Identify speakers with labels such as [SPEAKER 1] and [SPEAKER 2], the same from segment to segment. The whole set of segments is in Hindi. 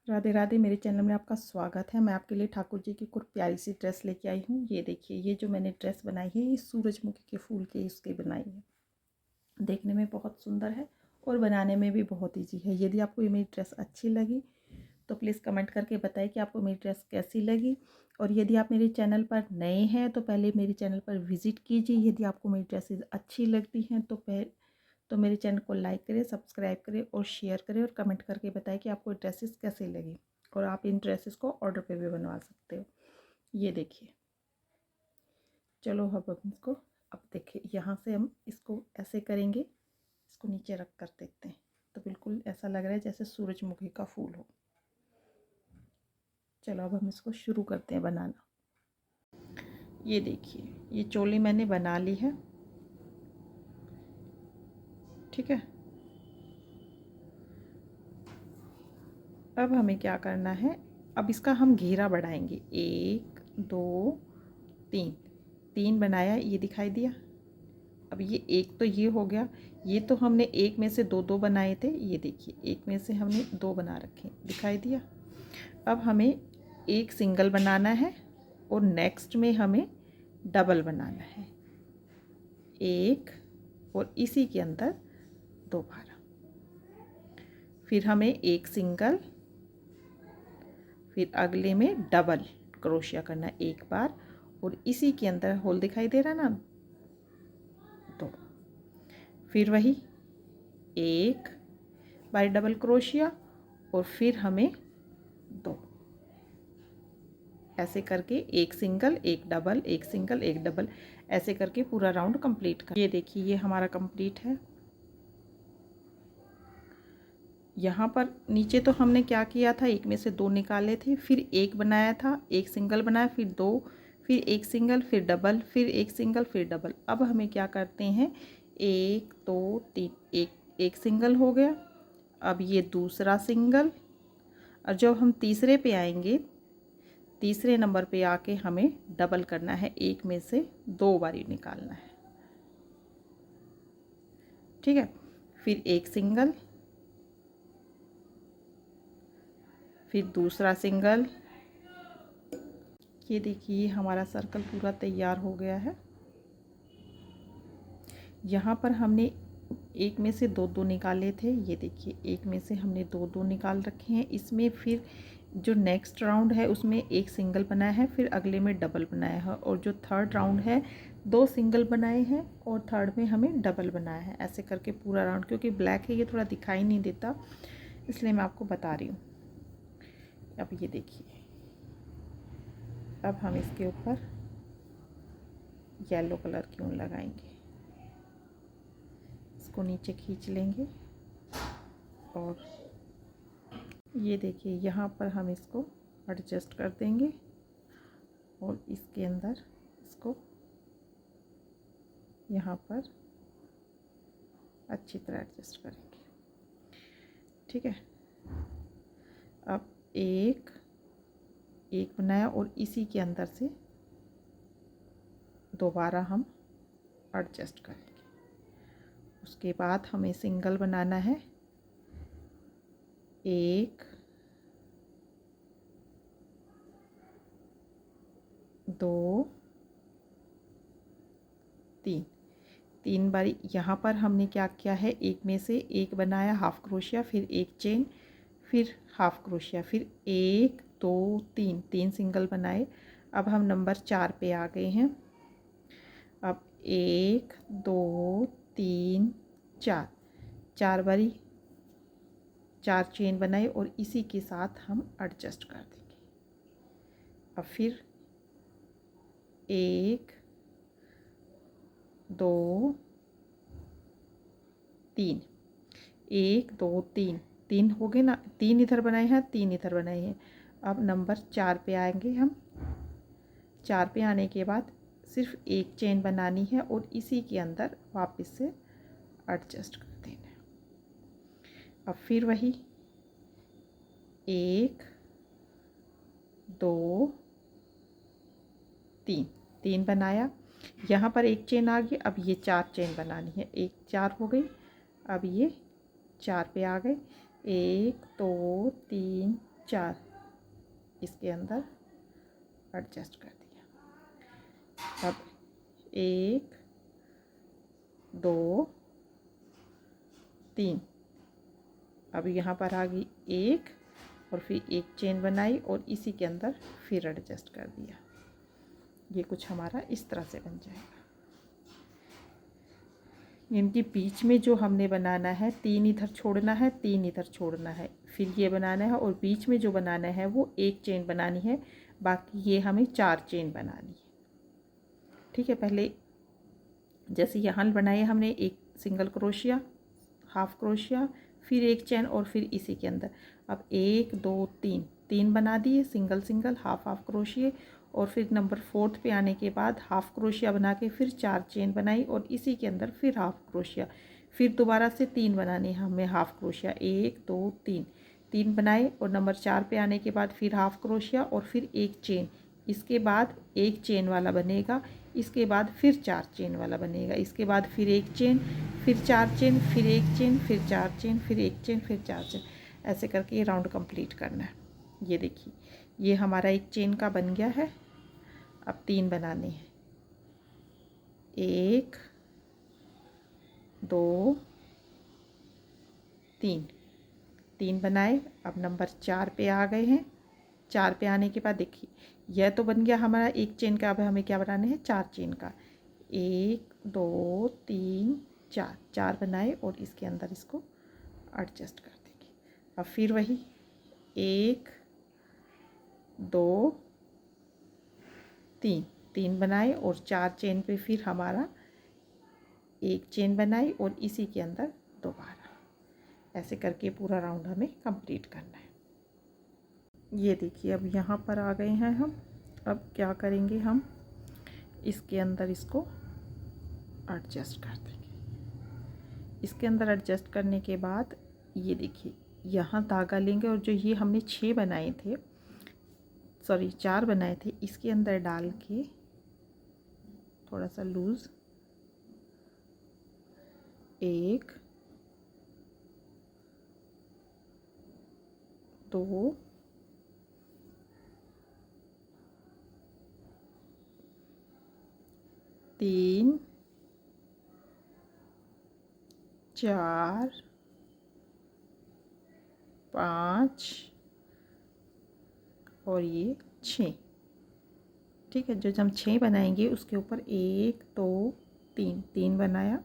[SPEAKER 1] राधे राधे। मेरे चैनल में आपका स्वागत है। मैं आपके लिए ठाकुर जी की कुछ प्यारी सी ड्रेस लेके आई हूँ। ये देखिए, ये जो मैंने ड्रेस बनाई है ये सूरजमुखी के फूल के इसकी बनाई है। देखने में बहुत सुंदर है और बनाने में भी बहुत इजी है। यदि आपको ये मेरी ड्रेस अच्छी लगी तो प्लीज़ कमेंट करके बताइए कि आपको मेरी ड्रेस कैसी लगी। और यदि आप मेरे चैनल पर नए हैं तो पहले मेरे चैनल पर विज़िट कीजिए। यदि आपको मेरी ड्रेसेस अच्छी लगती हैं तो मेरे चैनल को लाइक करें, सब्सक्राइब करें और शेयर करें और कमेंट करके बताएं कि आपको ड्रेसेस कैसे लगी। और आप इन ड्रेसेस को ऑर्डर पे भी बनवा सकते हो। ये देखिए, चलो अब इसको, अब देखिए यहाँ से हम इसको ऐसे करेंगे, इसको नीचे रख कर देखते हैं तो बिल्कुल ऐसा लग रहा है जैसे सूरजमुखी का फूल हो। चलो अब हम इसको शुरू करते हैं बनाना। ये देखिए, ये चोली मैंने बना ली है। ठीक है, अब हमें क्या करना है, अब इसका हम घेरा बढ़ाएंगे। 1 2 3, 3 बनाया, ये दिखाई दिया। अब ये एक तो ये हो गया, ये तो हमने एक में से दो दो बनाए थे। ये देखिए, एक में से हमने दो बना रखे, दिखाई दिया। अब हमें एक सिंगल बनाना है और नेक्स्ट में हमें डबल बनाना है, एक और इसी के अंदर दोबारा। फिर हमें एक सिंगल, फिर अगले में डबल क्रोशिया करना है एक बार, और इसी के अंदर होल दिखाई दे रहा ना, दो। फिर वही एक बार डबल क्रोशिया और फिर हमें दो, ऐसे करके एक सिंगल एक डबल, एक सिंगल एक डबल, ऐसे करके पूरा राउंड कंप्लीट कर। ये देखिए, ये हमारा कंप्लीट है। यहाँ पर नीचे तो हमने क्या किया था, एक में से दो निकाले थे, फिर एक बनाया था, एक सिंगल बनाया, फिर दो, फिर एक सिंगल, फिर डबल, फिर एक सिंगल, फिर डबल। अब हमें क्या करते हैं, एक दो तीन, एक सिंगल हो गया। अब ये दूसरा सिंगल, और जब हम तीसरे पे आएंगे, तीसरे नंबर पे आके हमें डबल करना है, एक में से दो बारी निकालना है। ठीक है, फिर एक सिंगल, फिर दूसरा सिंगल। ये देखिए, हमारा सर्कल पूरा तैयार हो गया है। यहाँ पर हमने एक में से दो दो निकाले थे। ये देखिए, एक में से हमने दो दो निकाल रखे हैं। इसमें फिर जो नेक्स्ट राउंड है उसमें एक सिंगल बनाया है, फिर अगले में डबल बनाया है, और जो थर्ड राउंड है दो सिंगल बनाए हैं और थर्ड में हमें डबल बनाया है। ऐसे करके पूरा राउंड, क्योंकि ब्लैक है ये थोड़ा दिखाई नहीं देता इसलिए मैं आपको बता रही हूँ। अब ये देखिए, अब हम इसके ऊपर येलो कलर की ऊन लगाएंगे, इसको नीचे खींच लेंगे और ये देखिए यहाँ पर हम इसको एडजस्ट कर देंगे और इसके अंदर इसको यहाँ पर अच्छी तरह एडजस्ट करेंगे। ठीक है, अब एक बनाया और इसी के अंदर से दोबारा हम एडजस्ट करेंगे। उसके बाद हमें सिंगल बनाना है, एक दो तीन, तीन बारी। यहाँ पर हमने क्या किया है, एक में से एक बनाया हाफ क्रोशिया, फिर एक चेन, फिर हाफ क्रोशिया, फिर एक दो तीन, तीन सिंगल बनाए। अब हम नंबर 4 पे आ गए हैं। अब एक दो तीन चार, चार बारी चार चेन बनाए और इसी के साथ हम एडजस्ट कर देंगे। अब फिर एक दो तीन, एक दो तीन, तीन हो गए ना, तीन इधर बनाए हैं, तीन इधर बनाए हैं। अब नंबर 4 पे आएंगे हम। 4 पे आने के बाद सिर्फ एक चेन बनानी है और इसी के अंदर वापस से एडजस्ट कर देना है। अब फिर वही एक दो तीन, तीन बनाया, यहाँ पर एक चेन आ गई। अब ये 4 चेन बनानी है, एक 4 हो गई। अब ये 4 पे आ गए, एक दो तीन 4 इसके अंदर एडजस्ट कर दिया। अब 1 2 3, अब यहाँ पर आ गई 1 और फिर एक चेन बनाई और इसी के अंदर फिर एडजस्ट कर दिया। ये कुछ हमारा इस तरह से बन जाएगा। इनके बीच में जो हमने बनाना है 3 इधर छोड़ना है, 3 इधर छोड़ना है, फिर ये बनाना है और बीच में जो बनाना है वो एक चेन बनानी है, बाकी ये हमें 4 चेन बनानी है। ठीक है, पहले जैसे यहाँ बनाए हमने एक सिंगल क्रोशिया, हाफ क्रोशिया, फिर एक चेन और फिर इसी के अंदर अब 1 2 3 3 बना दिए, single single half half crochet, और फिर नंबर 4 पे आने के बाद हाफ क्रोशिया बना के फिर 4 चेन बनाई और इसी के अंदर फिर हाफ क्रोशिया, फिर दोबारा से 3 बनाने हमें हाफ क्रोशिया, 1 2 3 3 बनाए और नंबर 4 पे आने के बाद फिर हाफ क्रोशिया और फिर एक चेन, इसके बाद एक चेन वाला बनेगा, इसके बाद फिर 4 चेन वाला बनेगा, इसके बाद फिर एक चेन, फिर 4 चेन, फिर एक चेन, फिर 4 चेन, फिर एक चेन, फिर 4 चेन, ऐसे करके ये राउंड कंप्लीट करना है। ये देखिए ये हमारा एक चेन का बन गया है। अब 3 बनाने हैं, 1 2 3 3 बनाए। अब नंबर 4 पे आ गए हैं। 4 पे आने के बाद देखिए यह तो बन गया हमारा एक चेन का। अब हमें क्या बनाने हैं, 4 चेन का, 1 2 3 4 4 बनाए और इसके अंदर इसको एडजस्ट कर देंगे। अब फिर वही 1 2 3 3 बनाए और 4 चेन पे फिर हमारा एक चेन बनाई और इसी के अंदर दोबारा, ऐसे करके पूरा राउंड हमें कंप्लीट करना है। ये देखिए अब यहाँ पर आ गए हैं हम। अब क्या करेंगे, हम इसके अंदर इसको एडजस्ट कर देंगे। इसके अंदर एडजस्ट करने के बाद ये देखिए यहाँ धागा लेंगे और जो ये हमने 6 बनाए थे, सॉरी 4 बनाए थे, इसके अंदर डाल के थोड़ा सा लूज़, 1 2 3 4 5 और ये 6। ठीक है, जो हम 6 बनाएंगे उसके ऊपर 1 2 3 3 बनाया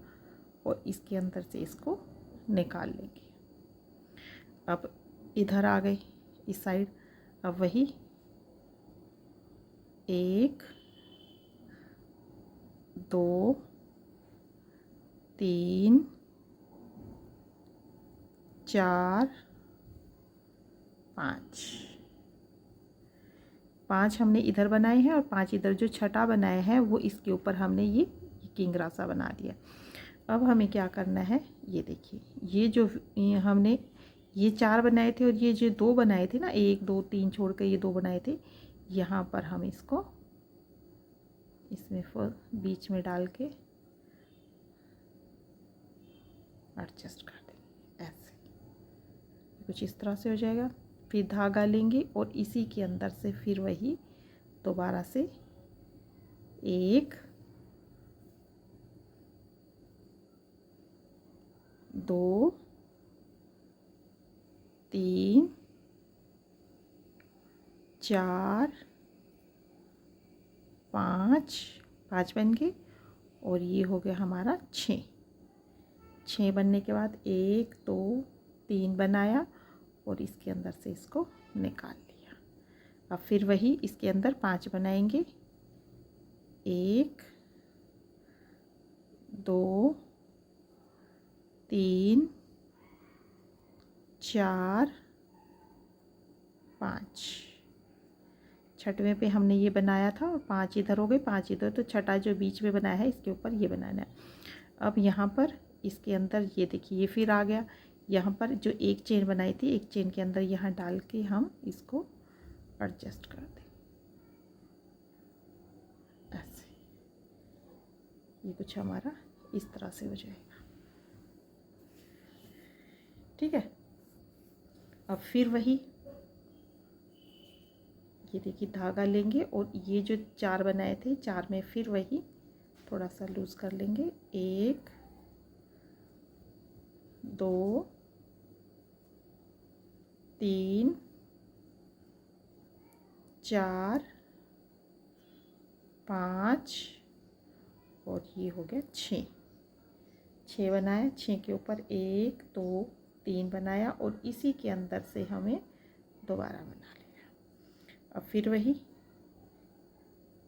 [SPEAKER 1] और इसके अंदर से इसको निकाल लेंगे। अब इधर आ गए इस साइड। अब वही 1 2 3 4 5 हमने इधर बनाए हैं और 5 इधर, जो छठा बनाया है वो इसके ऊपर हमने ये किंगरासा बना दिया। अब हमें क्या करना है, ये देखिए ये जो हमने ये 4 बनाए थे और ये जो 2 बनाए थे ना, 1 2 3 छोड़ कर ये 2 बनाए थे, यहाँ पर हम इसको इसमें बीच में डाल के एडजस्ट कर देंगे। ऐसे कुछ इस तरह से हो जाएगा। फिर धागा लेंगे और इसी के अंदर से फिर वही दोबारा से 1 2 3 4 5 बन गए और ये हो गया हमारा 6 बनने के बाद 1 2 3 बनाया और इसके अंदर से इसको निकाल लिया। अब फिर वही इसके अंदर 5 बनाएंगे, 1 2 3 4 5। छठवें पे हमने ये बनाया था और 5 इधर हो गए, 5 इधर, तो छठा जो बीच में बनाया है इसके ऊपर ये बनाना है। अब यहाँ पर इसके अंदर ये देखिए ये फिर आ गया। यहाँ पर जो एक चेन बनाई थी, एक चेन के अंदर यहाँ डाल के हम इसको एडजस्ट कर दें ऐसे। ये कुछ हमारा इस तरह से हो जाएगा। ठीक है, अब फिर वही ये देखिए धागा लेंगे और ये जो 4 बनाए थे 4 में फिर वही थोड़ा सा लूज कर लेंगे। 1 2 3 4 5 और ये हो गया 6 बनाया। 6 के ऊपर 1 2 3 बनाया और इसी के अंदर से हमें दोबारा बना लिया। अब फिर वही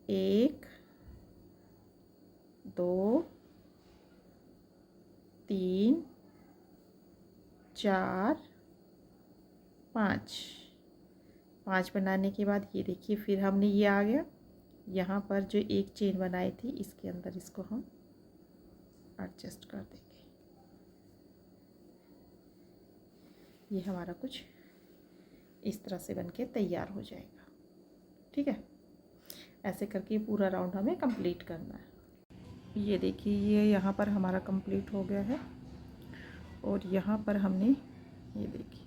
[SPEAKER 1] 1 2 3 4 5 बनाने के बाद ये देखिए फिर हमने ये आ गया यहाँ पर जो एक चेन बनाई थी इसके अंदर इसको हम एडजस्ट कर देंगे। ये हमारा कुछ इस तरह से बनके तैयार हो जाएगा। ठीक है, ऐसे करके पूरा राउंड हमें कंप्लीट करना है। ये देखिए ये यहाँ पर हमारा कंप्लीट हो गया है और यहाँ पर हमने ये देखिए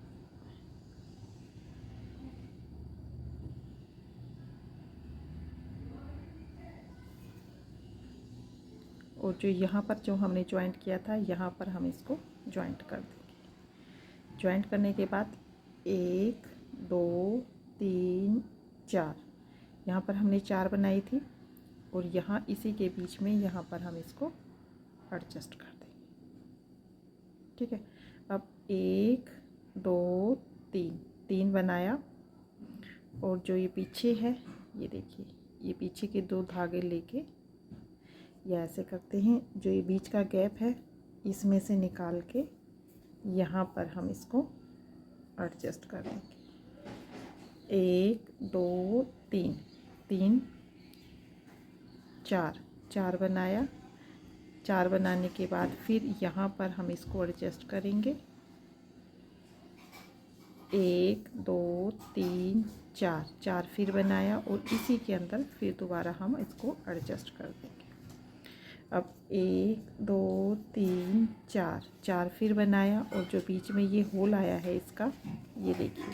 [SPEAKER 1] और जो यहाँ पर जो हमने जॉइंट किया था यहाँ पर हम इसको जॉइंट कर देंगे। जॉइंट करने के बाद 1 2 3 4 यहाँ पर हमने 4 बनाई थी और यहाँ इसी के बीच में यहाँ पर हम इसको एडजस्ट कर देंगे। ठीक है, अब 1 2 3 बनाया और जो ये पीछे है ये देखिए ये पीछे के 2 धागे लेके या ऐसे करते हैं, जो ये बीच का गैप है इसमें से निकाल के यहाँ पर हम इसको एडजस्ट कर देंगे। 1 2 3 4 बनाया। 4 बनाने के बाद फिर यहाँ पर हम इसको एडजस्ट करेंगे। 1 2 3 4 फिर बनाया और इसी के अंदर फिर दोबारा हम इसको एडजस्ट कर देंगे। अब 1 2 3 4 फिर बनाया और जो बीच में ये होल आया है इसका ये देखिए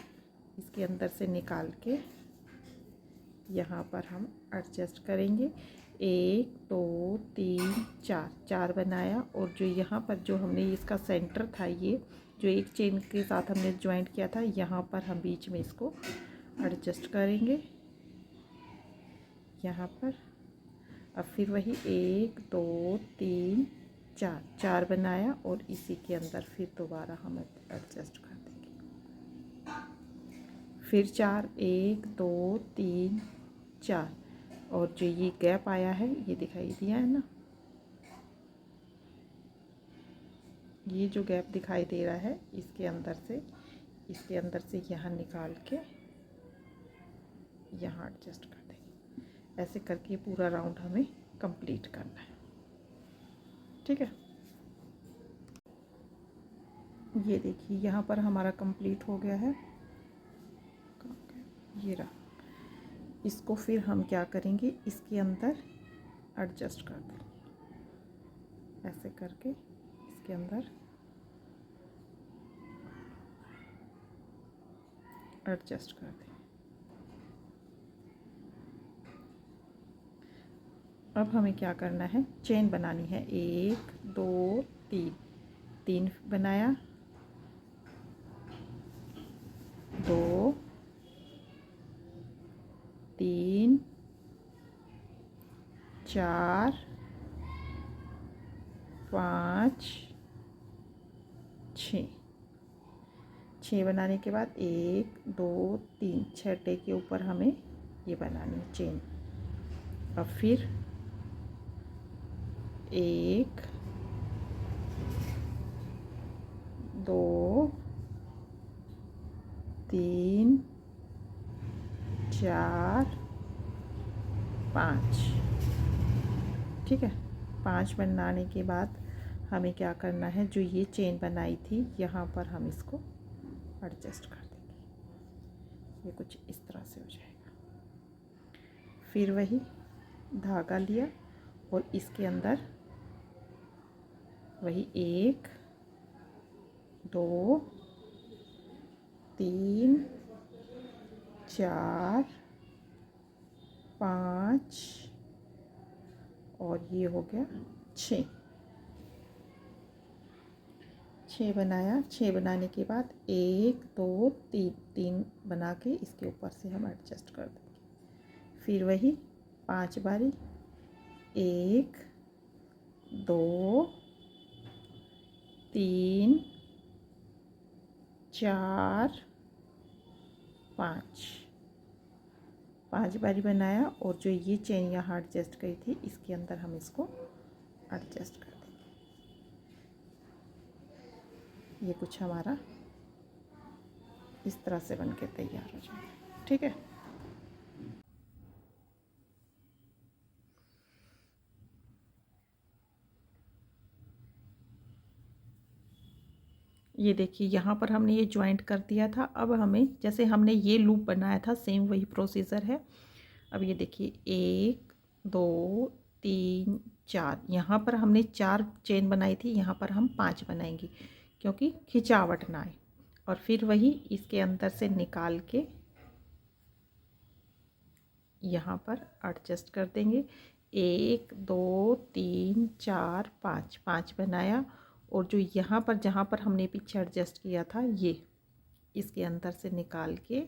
[SPEAKER 1] इसके अंदर से निकाल के यहाँ पर हम एडजस्ट करेंगे। 1 2 3 4 बनाया और जो यहाँ पर जो हमने इसका सेंटर था ये जो एक चेन के साथ हमने ज्वाइंट किया था यहाँ पर हम बीच में इसको एडजस्ट करेंगे यहाँ पर। अब फिर वही 1 2 3 4 बनाया और इसी के अंदर फिर दोबारा हम एडजस्ट कर देंगे। फिर 4 1 2 3 4 और जो ये गैप आया है ये दिखाई दिया है ना, ये जो गैप दिखाई दे रहा है इसके अंदर से यहाँ निकाल के यहाँ एडजस्ट कर देंगे। ऐसे करके पूरा राउंड हमें कंप्लीट करना है। ठीक है, ये देखिए यहाँ पर हमारा कंप्लीट हो गया है। ये रहा, इसको फिर हम क्या करेंगे इसके अंदर एडजस्ट कर देंगे। ऐसे करके इसके अंदर एडजस्ट कर देंगे। अब हमें क्या करना है, चेन बनानी है। 1 2 3 बनाया, 2 3 4 5 6 बनाने के बाद 1 2 3 छठे के ऊपर हमें ये बनानी है चेन। अब फिर 1 2 3 4 5। ठीक है, 5 बनाने के बाद हमें क्या करना है, जो ये चेन बनाई थी यहाँ पर हम इसको एडजस्ट कर देंगे। ये कुछ इस तरह से हो जाएगा। फिर वही धागा लिया और इसके अंदर वही 1 2 3 4 5 और ये हो गया 6। 6 बनाया। 6 बनाने के बाद 1 2 3 3 बना के इसके ऊपर से हम एडजस्ट कर देंगे। फिर वही 5 बारी, 1 2 3 4 5 5 बारी बनाया और जो ये चेन यहाँ एडजस्ट करी थी इसके अंदर हम इसको एडजस्ट कर देंगे। ये कुछ हमारा इस तरह से बन के तैयार हो जाएगा। ठीक है। ये देखिए यहाँ पर हमने ये ज्वाइंट कर दिया था। अब हमें जैसे हमने ये लूप बनाया था सेम वही प्रोसीजर है। अब ये देखिए 1 2 3 4, यहाँ पर हमने 4 चेन बनाई थी, यहाँ पर हम 5 बनाएंगे क्योंकि खिंचावट ना आए। और फिर वही इसके अंदर से निकाल के यहाँ पर एडजस्ट कर देंगे। 1 2 3 4 5 5 बनाया और जो यहाँ पर जहाँ पर हमने पीछे एडजस्ट किया था ये इसके अंदर से निकाल के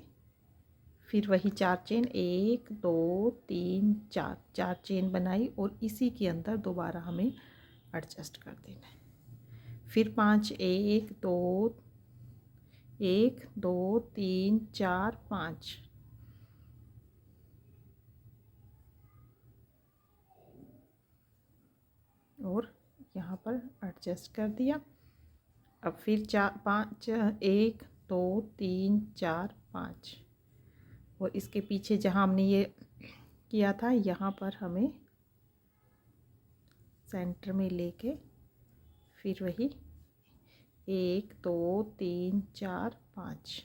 [SPEAKER 1] फिर वही 4 चेन 1 2 3 4 4 चेन बनाई और इसी के अंदर दोबारा हमें एडजस्ट कर देना है। फिर 5 1 2 1 2 3 4 5 और यहाँ पर एडजस्ट कर दिया। अब फिर 4 5 1 2 3 4 5 और इसके पीछे जहाँ हमने ये किया था यहाँ पर हमें सेंटर में लेके फिर वही 1 2 3 4 5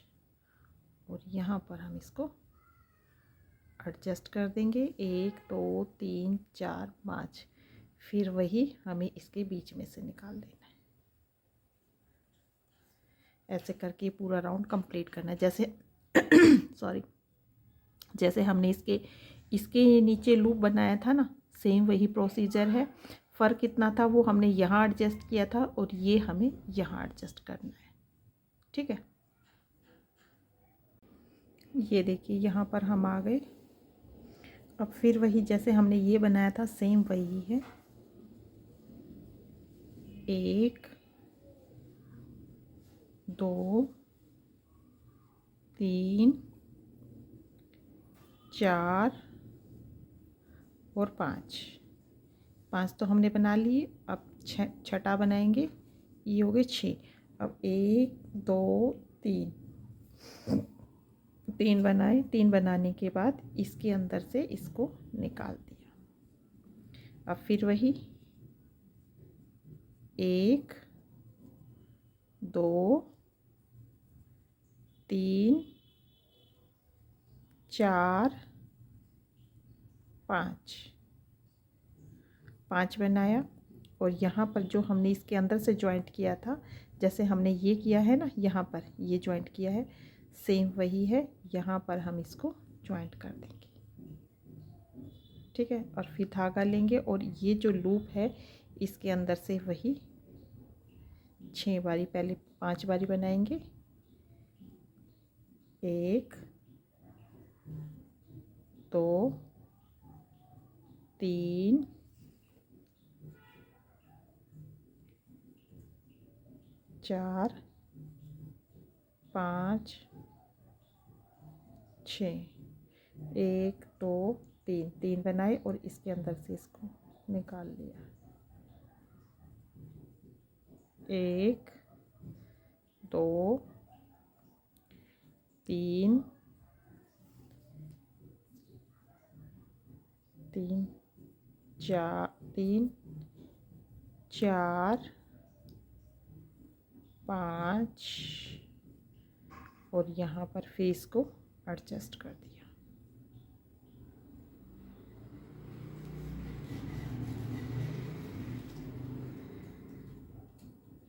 [SPEAKER 1] और यहाँ पर हम इसको एडजस्ट कर देंगे। 1 2 3 4 5 फिर वही हमें इसके बीच में से निकाल देना है। ऐसे करके पूरा राउंड कंप्लीट करना है। जैसे सॉरी, जैसे हमने इसके नीचे लूप बनाया था ना, सेम वही प्रोसीजर है। फ़र्क कितना था वो हमने यहाँ एडजस्ट किया था और ये हमें यहाँ एडजस्ट करना है। ठीक है। ये देखिए यहाँ पर हम आ गए। अब फिर वही जैसे हमने ये बनाया था सेम वही है। 1 2 3 4 और 5 तो हमने बना लिए। अब छठा बनाएंगे, ये हो गए 6। अब 1 2 3 बनाए। 3 बनाने के बाद इसके अंदर से इसको निकाल दिया। अब फिर वही 1 2 3 4 5 बनाया और यहाँ पर जो हमने इसके अंदर से जॉइंट किया था, जैसे हमने ये किया है ना, यहाँ पर ये जॉइंट किया है सेम वही है। यहाँ पर हम इसको जॉइंट कर देंगे। ठीक है। और फिर धागा लेंगे और ये जो लूप है इसके अंदर से वही 6 बारी, पहले 5 बारी बनाएंगे। 1 2 3 4 5 6, 1 2 3 बनाए और इसके अंदर से इसको निकाल लिया। 1 2 3 4 5 और यहाँ पर फिर इसको एडजस्ट कर दिया।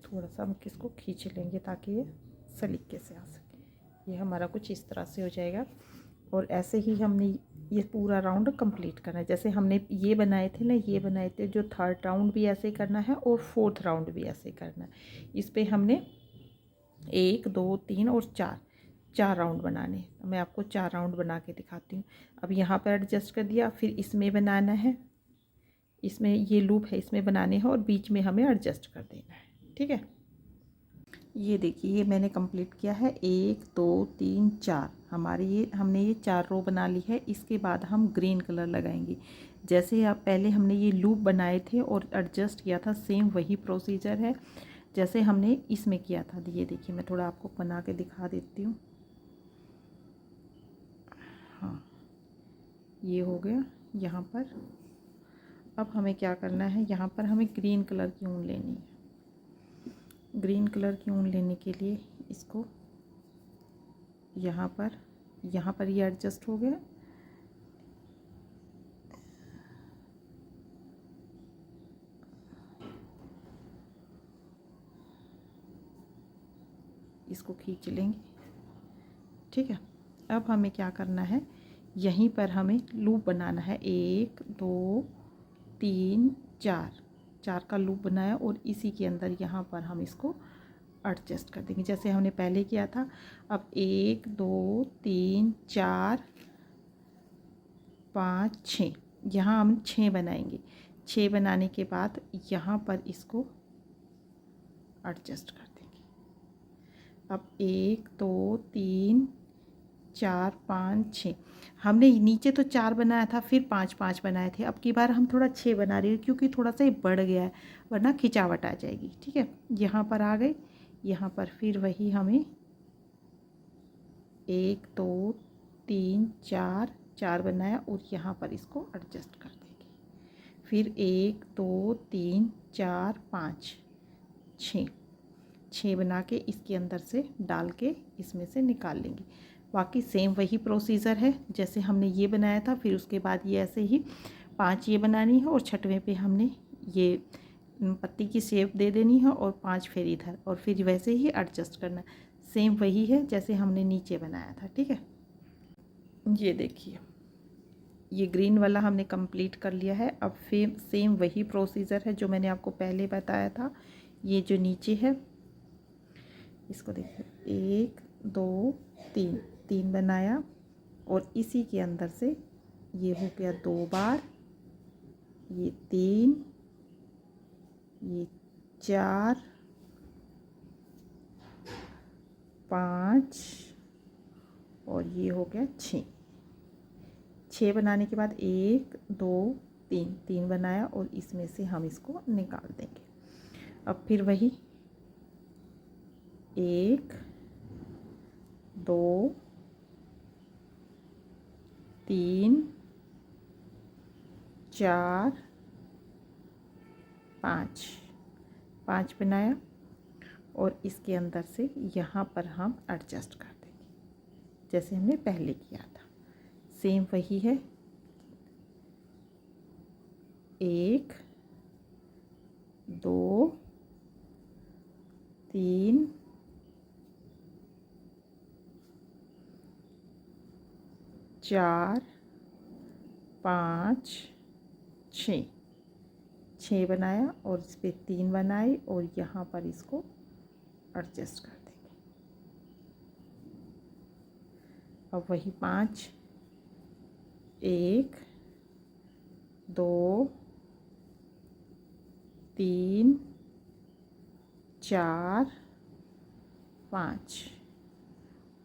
[SPEAKER 1] थोड़ा सा हम इसको खींच लेंगे ताकि ये सलीके से आ सके। ये हमारा कुछ इस तरह से हो जाएगा। और ऐसे ही हमने ये पूरा राउंड कंप्लीट करना है। जैसे हमने ये बनाए थे ना, ये बनाए थे, जो थर्ड राउंड भी ऐसे करना है और फोर्थ राउंड भी ऐसे करना है। इस पे हमने 1 2 3 और 4 राउंड बनाने हैं। मैं आपको 4 राउंड बना के दिखाती हूँ। अब यहाँ पर एडजस्ट कर दिया, फिर इसमें बनाना है, इसमें ये लूप है, इसमें बनाने हैं और बीच में हमें एडजस्ट कर देना है। ठीक है, ये देखिए, ये मैंने कंप्लीट किया है। 1 2 3 4 हमारी हमने ये 4 रो बना ली है। इसके बाद हम ग्रीन कलर लगाएंगे। जैसे आप पहले हमने ये लूप बनाए थे और एडजस्ट किया था, सेम वही प्रोसीजर है जैसे हमने इसमें किया था। ये देखिए, मैं थोड़ा आपको बना के दिखा देती हूँ। हाँ, ये हो गया यहाँ पर। अब हमें क्या करना है, यहाँ पर हमें ग्रीन कलर की ऊन लेनी है। ग्रीन कलर की ऊन लेने के लिए इसको यहाँ पर ये एडजस्ट हो गया। इसको खींच लेंगे। ठीक है, अब हमें क्या करना है, यहीं पर हमें लूप बनाना है। 1 2 3 4 का लूप बनाया और इसी के अंदर यहाँ पर हम इसको एडजस्ट कर देंगे जैसे हमने पहले किया था। अब 1 2 3 4 5 6, यहाँ हम 6 बनाएंगे। 6 बनाने के बाद यहाँ पर इसको एडजस्ट कर देंगे। अब 1 2 3 4 5 6, हमने नीचे तो 4 बनाया था, फिर 5 5 बनाए थे। अब की बार हम थोड़ा 6 बना रहे हैं क्योंकि थोड़ा सा ये बढ़ गया है, वरना खिंचावट आ जाएगी। ठीक है, यहाँ पर आ गए। यहाँ पर फिर वही हमें 1 2 3 4 बनाया और यहाँ पर इसको एडजस्ट कर देंगे। फिर 1 2 3 4 5 6 बना के इसके अंदर से डाल के इसमें से निकाल लेंगे। बाकी सेम वही प्रोसीजर है जैसे हमने ये बनाया था। फिर उसके बाद ये ऐसे ही 5 ये बनानी है और छठवें पे हमने ये पत्ती की शेप दे देनी है और 5 फिर इधर, और फिर वैसे ही एडजस्ट करना। सेम वही है जैसे हमने नीचे बनाया था। ठीक है, ये देखिए, ये ग्रीन वाला हमने कंप्लीट कर लिया है। अब फिर सेम वही प्रोसीजर है जो मैंने आपको पहले बताया था। ये जो नीचे है इसको देखिए, 1 2 3 बनाया और इसी के अंदर से ये हो गया 2 बार, ये 3, ये 4 5 और ये हो गया 6 बनाने के बाद 1 2 3 बनाया और इसमें से हम इसको निकाल देंगे। अब फिर वही 1 2 3 4 5 बनाया और इसके अंदर से यहाँ पर हम एडजस्ट कर देंगे जैसे हमने पहले किया था। सेम वही है, 1 2 3 4 5 6 बनाया और इस पर 3 बनाए और यहाँ पर इसको एडजस्ट कर देंगे। अब वही 5 1 2 3 4 5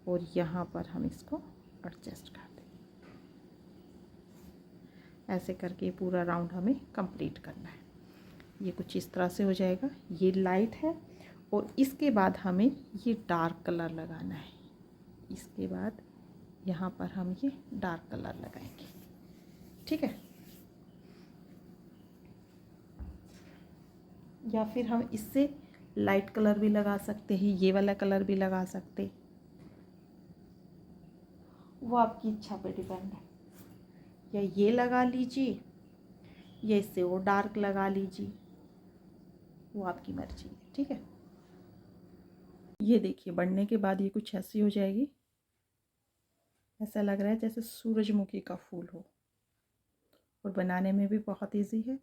[SPEAKER 1] और यहाँ पर हम इसको एडजस्ट कर देंगे। ऐसे करके पूरा राउंड हमें कंप्लीट करना है। ये कुछ इस तरह से हो जाएगा। ये लाइट है और इसके बाद हमें ये डार्क कलर लगाना है। इसके बाद यहाँ पर हम ये डार्क कलर लगाएंगे। ठीक है, या फिर हम इससे लाइट कलर भी लगा सकते हैं, ये वाला कलर भी लगा सकते, वो आपकी इच्छा पे डिपेंड है। या ये लगा लीजिए या इससे वो डार्क लगा लीजिए, वो आपकी मर्जी है। ठीक है, ये देखिए, बढ़ने के बाद ये कुछ ऐसी हो जाएगी। ऐसा लग रहा है जैसे सूरजमुखी का फूल हो, और बनाने में भी बहुत इजी है।